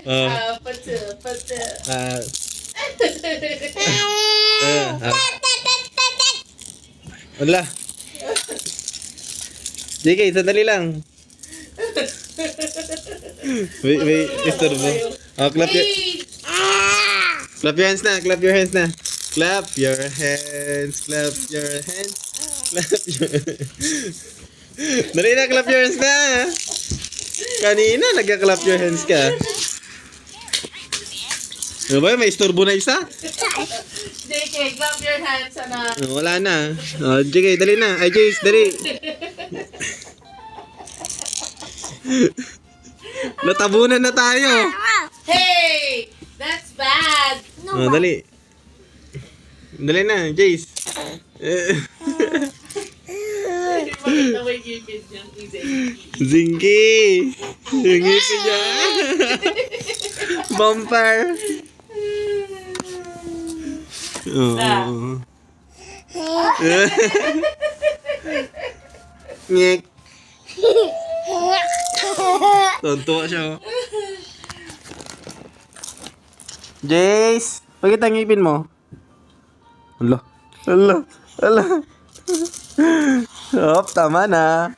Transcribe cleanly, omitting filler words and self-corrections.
Oh. Ah. Wala. JK, sandali lang. Wait, istorbo. Oh, clap your hands na, clap your hands na. Clap your hands, clap your hands, clap your Dali na, clap your hands na. Kanina, nagka-clap your hands ka. Ano ba yun? May istorbo na isa? JK, clap your hands, anak. Wala na. Oh, JK, dali na. Ay, Jace, dali. Natabunan na tayo. Hey! That's bad! Oh, dali. Dali na, Jace. Bakit na may ngipin niyang Zinky? Zinky. Yung ngipin niya. Bumper. Oh. Ngek. Tonto siya. Jace, bakit ang ngipin mo? Ala. Ala. Ala. Hop, tama na.